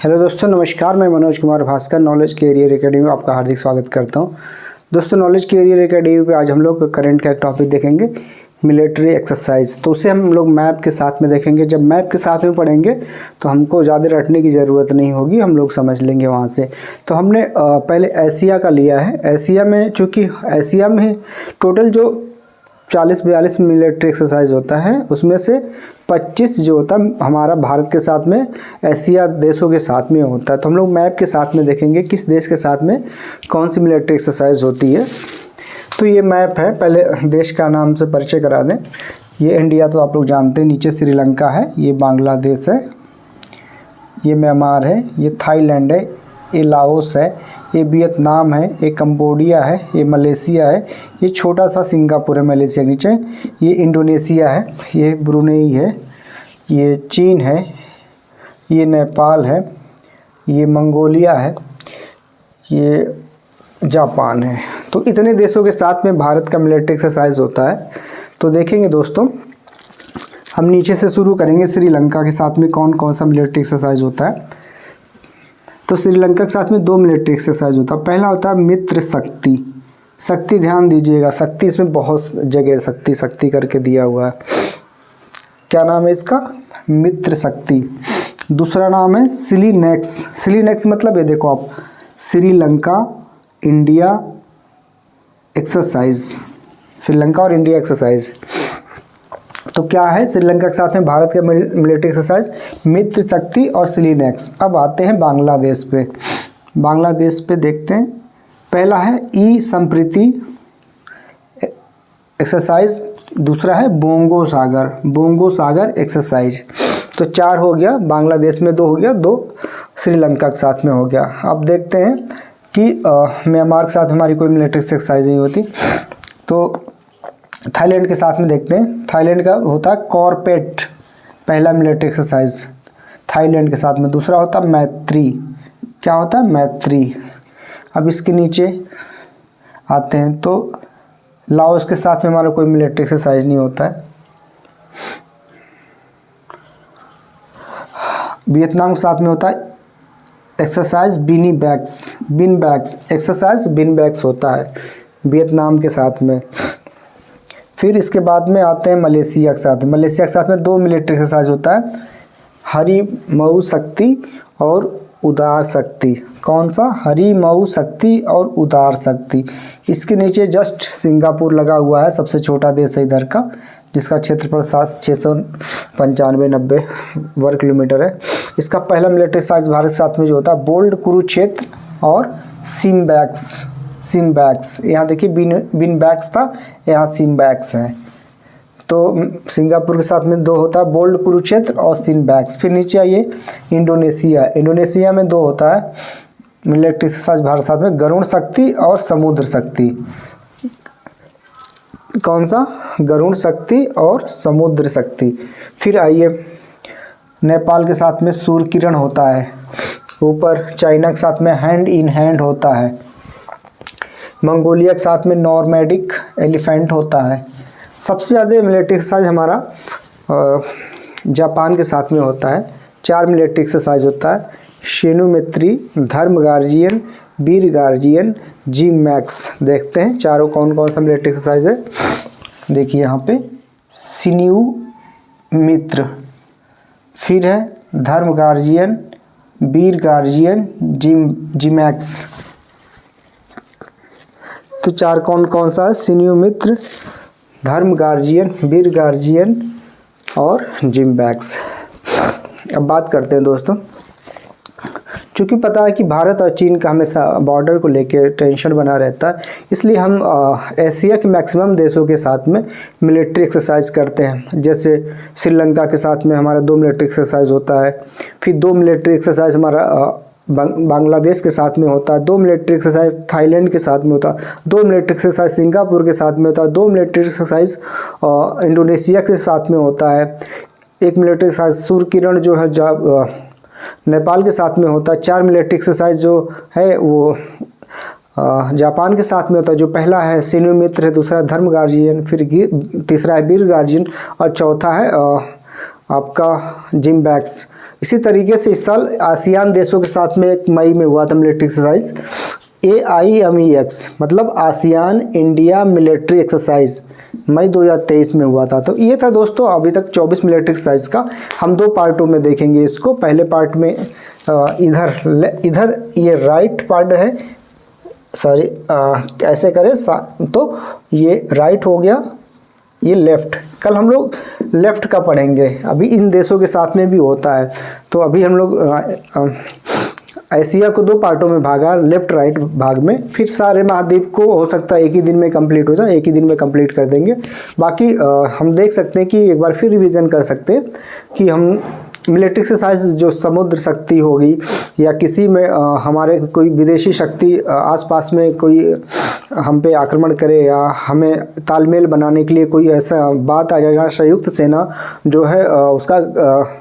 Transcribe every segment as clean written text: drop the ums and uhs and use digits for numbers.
Hello दोस्तों, नमस्कार। मैं Manoj Kumar Bhaskar knowledge career academy में आपका हार्दिक स्वागत करता हूं। दोस्तों, नॉलेज कैरियर एकेडमी पे आज हम लोग करंट का एक टॉपिक देखेंगे, मिलिट्री एक्सरसाइज। तो उसे हम लोग मैप के साथ में देखेंगे। जब मैप के साथ में पढ़ेंगे तो हमको ज़्यादा रटने की ज़रूरत नहीं होगी, हम लोग समझ लेंगे वहाँ से। तो हमने पहले एशिया का लिया है। एशिया में, चूँकि एशिया में टोटल जो 40-42 मिलिट्री एक्सरसाइज होता है, उसमें से 25 जो होता है हमारा भारत के साथ में एशिया देशों के साथ में होता है। तो हम लोग मैप के साथ में देखेंगे किस देश के साथ में कौन सी मिलिट्री एक्सरसाइज होती है। तो ये मैप है, पहले देश का नाम से परिचय करा दें। ये इंडिया तो आप लोग जानते हैं, नीचे श्रीलंका है, ये बांग्लादेश है, ये म्यांमार है, ये थाईलैंड है, ये लाओस है, ये वियतनाम है, ये कंबोडिया है, ये मलेशिया है, ये छोटा सा सिंगापुर है मलेशिया के नीचे, ये इंडोनेशिया है, ये ब्रुनेई है, ये चीन है, ये नेपाल है, ये मंगोलिया है, ये जापान है। तो इतने देशों के साथ में भारत का मिलिट्री एक्सरसाइज होता है। तो देखेंगे दोस्तों, हम नीचे से शुरू करेंगे। श्रीलंका के साथ में कौन कौन सा मिलिट्री एक्सरसाइज होता है। तो श्रीलंका के साथ में 2 मिलिट्री एक्सरसाइज होता है। पहला होता है मित्र शक्ति। शक्ति, ध्यान दीजिएगा, शक्ति इसमें बहुत जगह शक्ति करके दिया हुआ है। क्या नाम है इसका? मित्र शक्ति। दूसरा नाम है सिलीनेक्स। सिलीनेक्स मतलब ये देखो आप, श्रीलंका इंडिया एक्सरसाइज, श्रीलंका और इंडिया एक्सरसाइज। तो क्या है श्रीलंका के साथ में भारत का मिलिट्री एक्सरसाइज? मित्र शक्ति और सिलीनेक्स। अब आते हैं बांग्लादेश पे। बांग्लादेश पे देखते हैं, पहला है ई संप्रीति एक्सरसाइज, दूसरा है बोंगो सागर एक्सरसाइज। तो 4 हो गया, बांग्लादेश में 2 हो गया, 2 श्रीलंका के साथ में हो गया। अब देखते हैं कि म्यांमार के साथ हमारी कोई मिलिट्री एक्सरसाइज नहीं होती। तो थाईलैंड के साथ में देखते हैं। थाईलैंड का होता है कॉर्पेट, पहला मिलिट्री एक्सरसाइज थाईलैंड के साथ में। दूसरा होता है मैत्री। क्या होता है? मैत्री। अब इसके नीचे आते हैं तो लाओस के साथ में हमारा कोई मिलिट्री एक्सरसाइज नहीं होता है। वियतनाम के साथ में होता है एक्सरसाइज बिन बैग्स एक्सरसाइज बिन बैग्स होता है वियतनाम के साथ में। फिर इसके बाद में आते हैं मलेशिया के साथ। मलेशिया के साथ में 2 मिलिट्री एक्सरसाइज होता है, हरिमऊ शक्ति और उदार शक्ति। कौन सा? हरिमऊ शक्ति और उदार शक्ति। इसके नीचे जस्ट सिंगापुर लगा हुआ है, सबसे छोटा देश है इधर का, जिसका क्षेत्रफल 695-90 वर्ग किलोमीटर है। इसका पहला मिलिट्री एक्सरसाइज भारत के साथ में जो होता है बोल्ड कुरुक्षेत्र और सिम्बैक्स। यहाँ देखिए बिन बैग्स था, यहाँ सिम्बैक्स है। तो सिंगापुर के साथ में 2 होता है, बोल्ड कुरुक्षेत्र और सिम्बैक्स। फिर नीचे आइए इंडोनेशिया में 2 होता है मिलिट्री एक्सरसाइज भारत के साथ में, गरुण शक्ति और समुद्र शक्ति। कौन सा? गरुण शक्ति और समुद्र शक्ति। फिर आइए नेपाल के साथ में सूर्य किरण होता है। ऊपर चाइना के साथ में हैंड इन हैंड होता है। मंगोलिया के साथ में नॉर्मैडिक एलिफेंट होता है। सबसे ज़्यादा मिलिट्री एक्सरसाइज हमारा जापान के साथ में होता है। 4 मिलिट्री एक्सरसाइज होता है, शेनुमित्री, धर्म गार्जियन, वीर गार्जियन, जिम मैक्स। देखते हैं चारों कौन कौन सा मिलिट्री एक्सरसाइज है। देखिए यहाँ पे सिन्यू मित्र, फिर है धर्म गार्जियन, वीर गार्जियन, जिमैक्स। तो 4 कौन कौन सा है? सिन्यू मित्र, धर्म गार्जियन, वीर गार्जियन और जिमबैक्स। अब बात करते हैं दोस्तों, चूँकि पता है कि भारत और चीन का हमेशा बॉर्डर को लेकर टेंशन बना रहता है, इसलिए हम एशिया के मैक्सिमम देशों के साथ में मिलिट्री एक्सरसाइज करते हैं। जैसे श्रीलंका के साथ में हमारा 2 मिलिट्री एक्सरसाइज होता है। फिर 2 मिलिट्री एक्सरसाइज हमारा बांग्लादेश के साथ में होता है, 2 मिलिट्री एक्सरसाइज थाईलैंड के साथ में होता है, 2 मिलिट्री एक्सरसाइज सिंगापुर के साथ में होता है, 2 मिलिट्री एक्सरसाइज इंडोनेशिया के साथ में होता है, 1 मिलिट्री एक्सरसाइज सूर्य किरण जो है नेपाल के साथ में होता है, 4 मिलिट्री एक्सरसाइज जो है वो जापान के साथ में होता है। जो पहला है सिन्यू मित्र है, दूसरा धर्म गार्जियन, फिर तीसरा है वीर गार्जियन और चौथा है आपका जिम्बैक्स। इसी तरीके से इस साल आसियान देशों के साथ में एक मई में हुआ था मिलिट्री एक्सरसाइज, AIMEX मतलब आसियान इंडिया मिलिट्री एक्सरसाइज, मई 2023 में हुआ था। तो ये था दोस्तों अभी तक 24 मिलिट्री एक्सरसाइज का। हम 2 पार्टों में देखेंगे इसको। पहले पार्ट में इधर ये राइट पार्ट है, सॉरी ऐसे करें तो ये राइट हो गया, ये लेफ़्ट। कल हम लोग लेफ़्ट का पढ़ेंगे। अभी इन देशों के साथ में भी होता है। तो अभी हम लोग एशिया को 2 पार्टों में भागा, लेफ़्ट राइट भाग में। फिर सारे महाद्वीप को हो सकता है एक ही दिन में कंप्लीट हो जाए, एक ही दिन में कंप्लीट कर देंगे। बाकी हम देख सकते हैं कि एक बार फिर रिवीजन कर सकते हैं कि हम मिलिट्री एक्सरसाइज जो समुद्र शक्ति होगी या किसी में हमारे कोई विदेशी शक्ति आसपास में कोई हम पे आक्रमण करे या हमें तालमेल बनाने के लिए कोई ऐसा बात आ जाए जहाँ संयुक्त सेना जो है उसका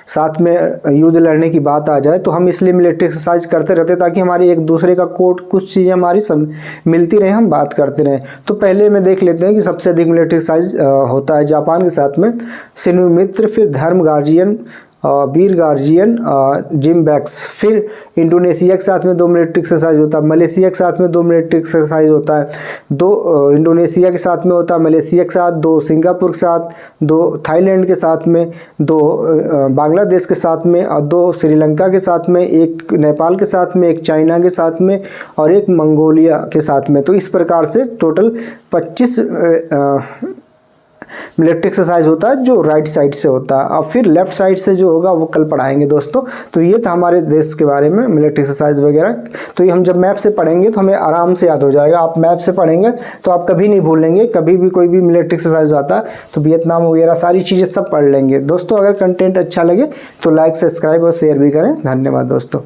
साथ में युद्ध लड़ने की बात आ जाए, तो हम इसलिए मिलिट्री एक्सरसाइज करते रहते ताकि हमारी एक दूसरे का कोड कुछ चीज़ें हमारी सब मिलती रहे, हम बात करते रहें। तो पहले में देख लेते हैं कि सबसे अधिक मिलिट्री एक्सरसाइज होता है जापान के साथ में सिनु मित्र, फिर धर्म गार्जियन, वीर गार्जियन, जिम्बैक्स। फिर इंडोनेशिया के साथ में 2 मिलिट्री एक्सरसाइज होता है, मलेशिया के साथ में 2 मिलिट्री एक्सरसाइज होता है, 2 इंडोनेशिया के साथ में होता है, मलेशिया के साथ 2, सिंगापुर के साथ 2, थाईलैंड के साथ में 2, बांग्लादेश के साथ में 2, श्रीलंका के साथ में 1, नेपाल के साथ में 1, चाइना के साथ में और 1 मंगोलिया के साथ में। तो इस प्रकार से टोटल 25 मिलिट्री एक्सरसाइज होता है जो राइट साइड से होता है। अब फिर लेफ्ट साइड से जो होगा वो कल पढ़ाएंगे दोस्तों। तो ये था हमारे देश के बारे में मिलिट्री एक्सरसाइज वगैरह। तो ये हम जब मैप से पढ़ेंगे तो हमें आराम से याद हो जाएगा। आप मैप से पढ़ेंगे तो आप कभी नहीं भूलेंगे, कभी भी कोई भी मिलिट्री एक्सरसाइज आता है तो वियतनाम वगैरह सारी चीज़ें सब पढ़ लेंगे दोस्तों। अगर कंटेंट अच्छा लगे तो लाइक, सब्सक्राइब और शेयर भी करें। धन्यवाद दोस्तों।